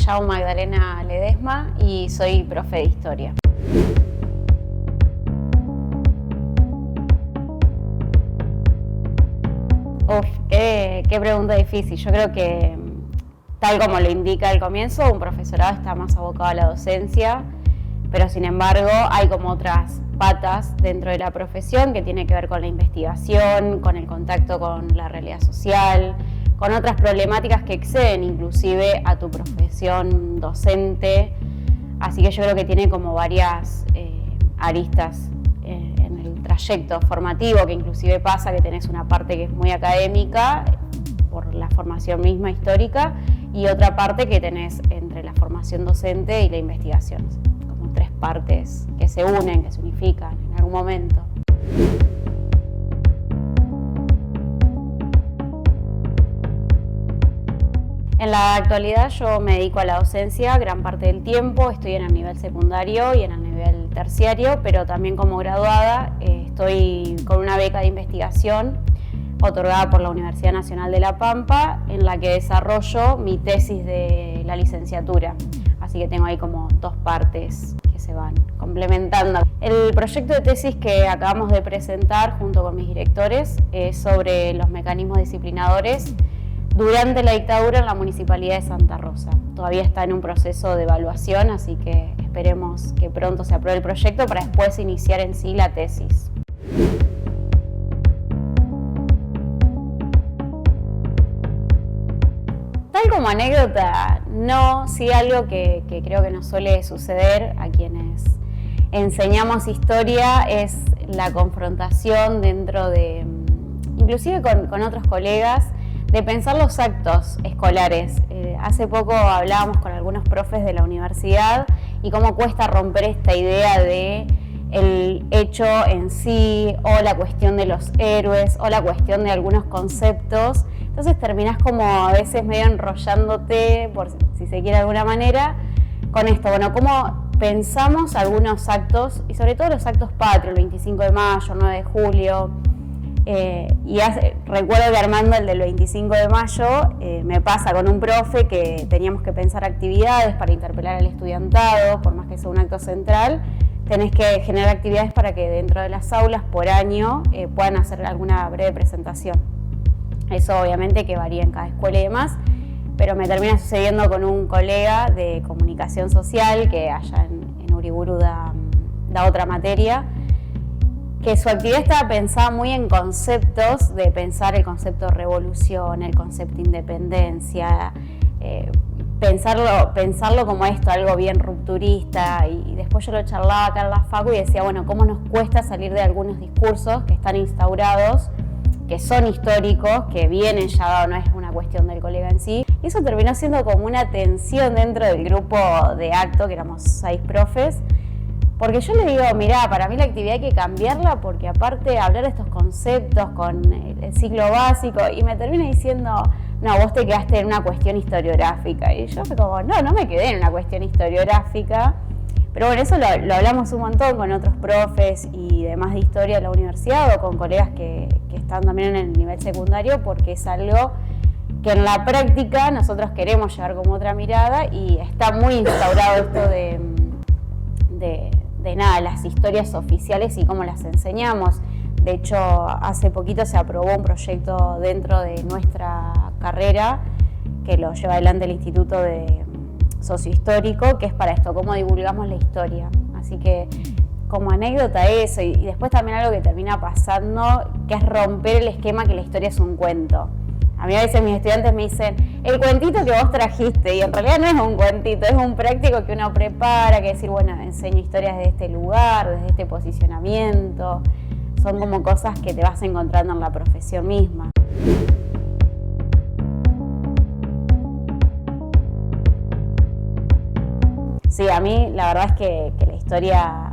llamo Magdalena Ledesma y soy profe de historia. Qué pregunta difícil. Yo creo que, tal como lo indica al comienzo, un profesorado está más abocado a la docencia, pero sin embargo hay como otras patas dentro de la profesión que tiene que ver con la investigación, con el contacto con la realidad social, con otras problemáticas que exceden inclusive a tu profesión docente. Así que yo creo que tiene como varias aristas en el trayecto formativo, que inclusive pasa que tenés una parte que es muy académica por la formación misma histórica y otra parte que tenés entre la formación docente y la investigación. Como tres partes que se unen, que se unifican en algún momento. En la actualidad yo me dedico a la docencia gran parte del tiempo, estoy en el nivel secundario y en el nivel terciario, pero también como graduada estoy con una beca de investigación otorgada por la Universidad Nacional de La Pampa, en la que desarrollo mi tesis de la licenciatura. Así que tengo ahí como dos partes que se van complementando. El proyecto de tesis que acabamos de presentar junto con mis directores es sobre los mecanismos disciplinadores durante la dictadura en la Municipalidad de Santa Rosa. Todavía está en un proceso de evaluación, así que esperemos que pronto se apruebe el proyecto para después iniciar en sí la tesis. Tal como anécdota, no, sí algo que creo que nos suele suceder a quienes enseñamos historia es la confrontación dentro de, inclusive con otros colegas, de pensar los actos escolares. Hace poco hablábamos con algunos profes de la universidad y cómo cuesta romper esta idea de el hecho en sí o la cuestión de los héroes o la cuestión de algunos conceptos. Entonces terminás como a veces medio enrollándote, por si se quiere de alguna manera, con esto. Bueno, cómo pensamos algunos actos y sobre todo los actos patrios, el 25 de mayo, el 9 de julio. Recuerdo que armando el del 25 de mayo me pasa con un profe que teníamos que pensar actividades para interpelar al estudiantado, por más que sea un acto central, tenés que generar actividades para que dentro de las aulas por año puedan hacer alguna breve presentación. Eso obviamente que varía en cada escuela y demás, pero me termina sucediendo con un colega de comunicación social que allá en Uriburu da otra materia, que su actividad estaba pensada muy en conceptos, de pensar el concepto revolución, el concepto independencia, pensarlo como esto, algo bien rupturista, y después yo lo charlaba acá en la facu y decía, bueno, cómo nos cuesta salir de algunos discursos que están instaurados, que son históricos, que vienen ya dado, no es una cuestión del colega en sí, y eso terminó siendo como una tensión dentro del grupo de acto, que éramos 6 profes, porque yo le digo, mirá, para mí la actividad hay que cambiarla porque aparte hablar de estos conceptos con el ciclo básico, y me termina diciendo, no, vos te quedaste en una cuestión historiográfica. Y yo fue como, no me quedé en una cuestión historiográfica. Pero bueno, eso lo hablamos un montón con otros profes y demás de historia de la universidad o con colegas que están también en el nivel secundario, porque es algo que en la práctica nosotros queremos llevar como otra mirada y está muy instaurado esto de las historias oficiales y cómo las enseñamos. De hecho, hace poquito se aprobó un proyecto dentro de nuestra carrera que lo lleva adelante el Instituto de Sociohistórico, que es para esto, cómo divulgamos la historia. Así que como anécdota eso, y después también algo que termina pasando, que es romper el esquema que la historia es un cuento. A mí a veces mis estudiantes me dicen, el cuentito que vos trajiste, y en realidad no es un cuentito, es un práctico que uno prepara, que decir, bueno, enseño historias de este lugar, desde este posicionamiento. Son como cosas que te vas encontrando en la profesión misma. Sí, a mí la verdad es que la historia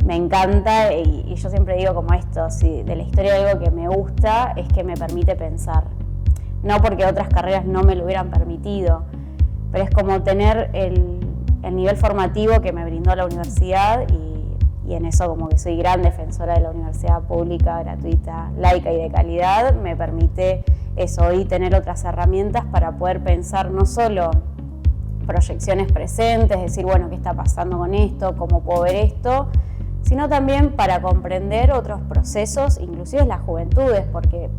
me encanta y yo siempre digo como esto, si de la historia algo que me gusta es que me permite pensar. No porque otras carreras no me lo hubieran permitido, pero es como tener el nivel formativo que me brindó la universidad y en eso como que soy gran defensora de la universidad pública, gratuita, laica y de calidad, me permite eso, y tener otras herramientas para poder pensar no solo proyecciones presentes, decir, bueno, ¿qué está pasando con esto? ¿Cómo puedo ver esto? Sino también para comprender otros procesos, inclusive las juventudes, porque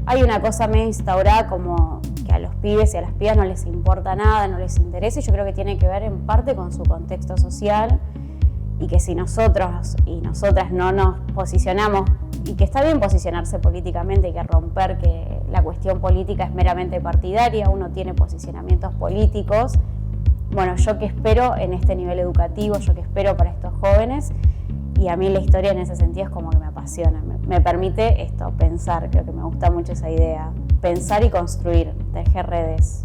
hay una cosa medio instaurada como que a los pibes y a las pibas no les importa nada, no les interesa, y yo creo que tiene que ver en parte con su contexto social, y que si nosotros y nosotras no nos posicionamos, y que está bien posicionarse políticamente, hay que romper que la cuestión política es meramente partidaria, uno tiene posicionamientos políticos. Bueno, yo qué espero en este nivel educativo, yo qué espero para estos jóvenes, y a mí la historia en ese sentido es como que me apasiona, me permite esto, pensar, creo que me gusta mucho esa idea, pensar y construir, tejer redes.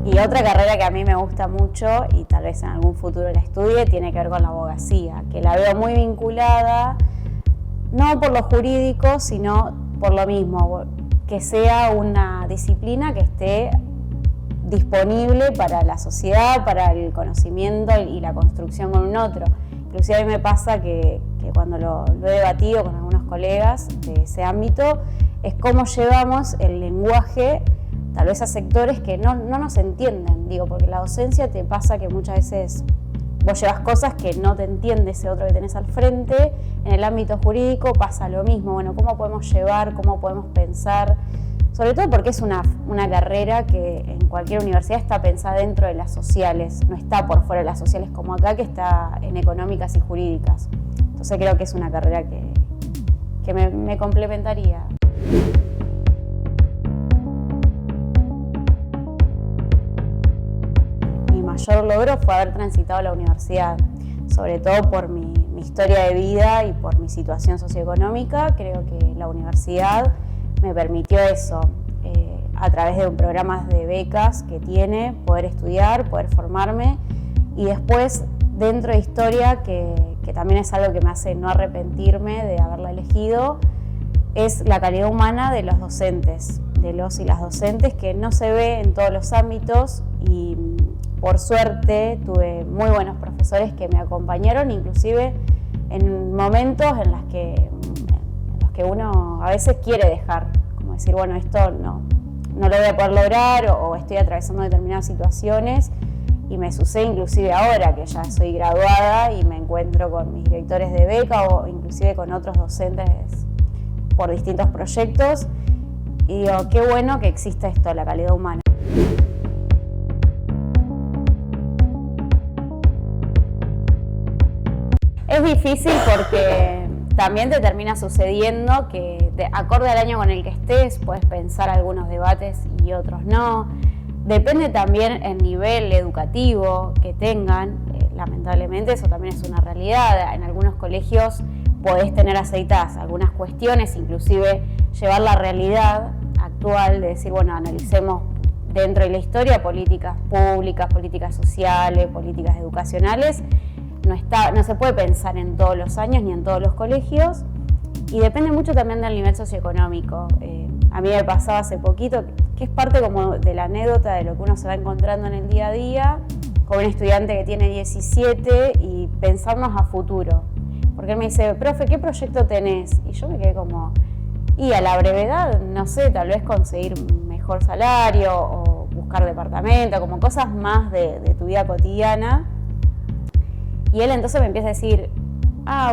Y otra carrera que a mí me gusta mucho, y tal vez en algún futuro la estudie, tiene que ver con la abogacía, que la veo muy vinculada, no por lo jurídico, sino por lo mismo, que sea una disciplina que esté disponible para la sociedad, para el conocimiento y la construcción con un otro. Inclusive a mí me pasa que cuando lo he debatido con algunos colegas de ese ámbito, es cómo llevamos el lenguaje tal vez a sectores que no nos entienden, digo, porque la docencia te pasa que muchas veces vos llevas cosas que no te entiende ese otro que tenés al frente. En el ámbito jurídico pasa lo mismo, bueno, cómo podemos llevar, cómo podemos pensar, sobre todo porque es una carrera que en cualquier universidad está pensada dentro de las sociales, no está por fuera de las sociales como acá, que está en económicas y jurídicas. Entonces creo que es una carrera que me complementaría. Mi mayor logro fue haber transitado la universidad, sobre todo por mi historia de vida y por mi situación socioeconómica. Creo que la universidad me permitió eso, a través de programas de becas que tiene, poder estudiar, poder formarme, y después dentro de historia, que también es algo que me hace no arrepentirme de haberla elegido, es la calidad humana de los docentes, de los y las docentes, que no se ve en todos los ámbitos, y por suerte tuve muy buenos profesores que me acompañaron, inclusive en momentos en los que uno a veces quiere dejar, como decir, bueno, esto no lo voy a poder lograr, o estoy atravesando determinadas situaciones, y me sucede inclusive ahora que ya soy graduada y me encuentro con mis directores de beca o inclusive con otros docentes por distintos proyectos, y digo, qué bueno que existe esto, la calidad humana. Es difícil porque también te termina sucediendo que, acorde al año con el que estés, puedes pensar algunos debates y otros no. Depende también el nivel educativo que tengan. Lamentablemente eso también es una realidad. En algunos colegios podés tener aceitadas algunas cuestiones, inclusive llevar la realidad actual de decir, bueno, analicemos dentro de la historia políticas públicas, políticas sociales, políticas educacionales. No se puede pensar en todos los años ni en todos los colegios, y depende mucho también del nivel socioeconómico. A mí me pasaba hace poquito, que es parte como de la anécdota de lo que uno se va encontrando en el día a día, con un estudiante que tiene 17 y pensarnos a futuro. Porque él me dice, profe, ¿qué proyecto tenés? Y yo me quedé como, y a la brevedad, no sé, tal vez conseguir mejor salario o buscar departamento, como cosas más de tu vida cotidiana. Y él entonces me empieza a decir,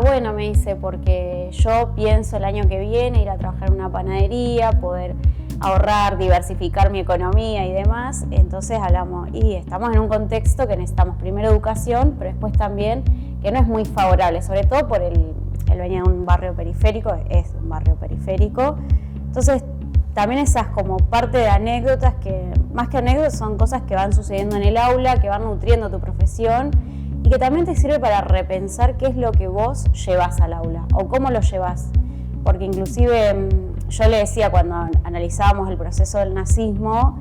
bueno, me dice, porque yo pienso el año que viene ir a trabajar en una panadería, poder ahorrar, diversificar mi economía y demás. Entonces hablamos, y estamos en un contexto que necesitamos primero educación, pero después también que no es muy favorable, sobre todo por él venía de un barrio periférico, es un barrio periférico. Entonces también esas como parte de anécdotas, que más que anécdotas son cosas que van sucediendo en el aula, que van nutriendo tu profesión, y que también te sirve para repensar qué es lo que vos llevas al aula o cómo lo llevas. Porque inclusive yo le decía cuando analizábamos el proceso del nazismo,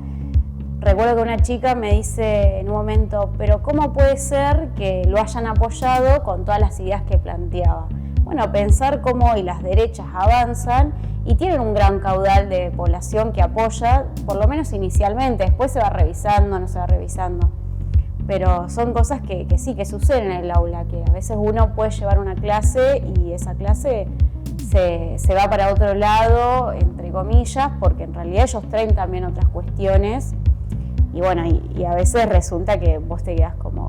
recuerdo que una chica me dice en un momento, pero ¿cómo puede ser que lo hayan apoyado con todas las ideas que planteaba? Bueno, pensar cómo hoy las derechas avanzan y tienen un gran caudal de población que apoya, por lo menos inicialmente, después se va revisando, no se va revisando. Pero son cosas que sí, que suceden en el aula, que a veces uno puede llevar una clase y esa clase se va para otro lado, entre comillas, porque en realidad ellos traen también otras cuestiones. Y bueno, y a veces resulta que vos te quedás como,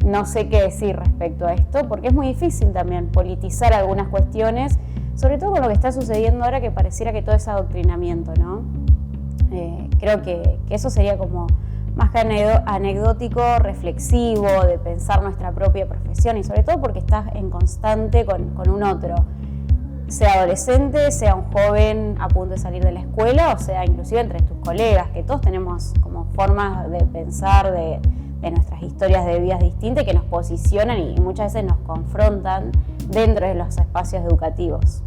no sé qué decir respecto a esto, porque es muy difícil también politizar algunas cuestiones, sobre todo con lo que está sucediendo ahora, que pareciera que todo es adoctrinamiento, ¿no? Creo que eso sería como más que anecdótico, reflexivo, de pensar nuestra propia profesión, y sobre todo porque estás en constante con un otro, sea adolescente, sea un joven a punto de salir de la escuela, o sea inclusive entre tus colegas, que todos tenemos como formas de pensar, de nuestras historias de vidas distintas, que nos posicionan y muchas veces nos confrontan dentro de los espacios educativos.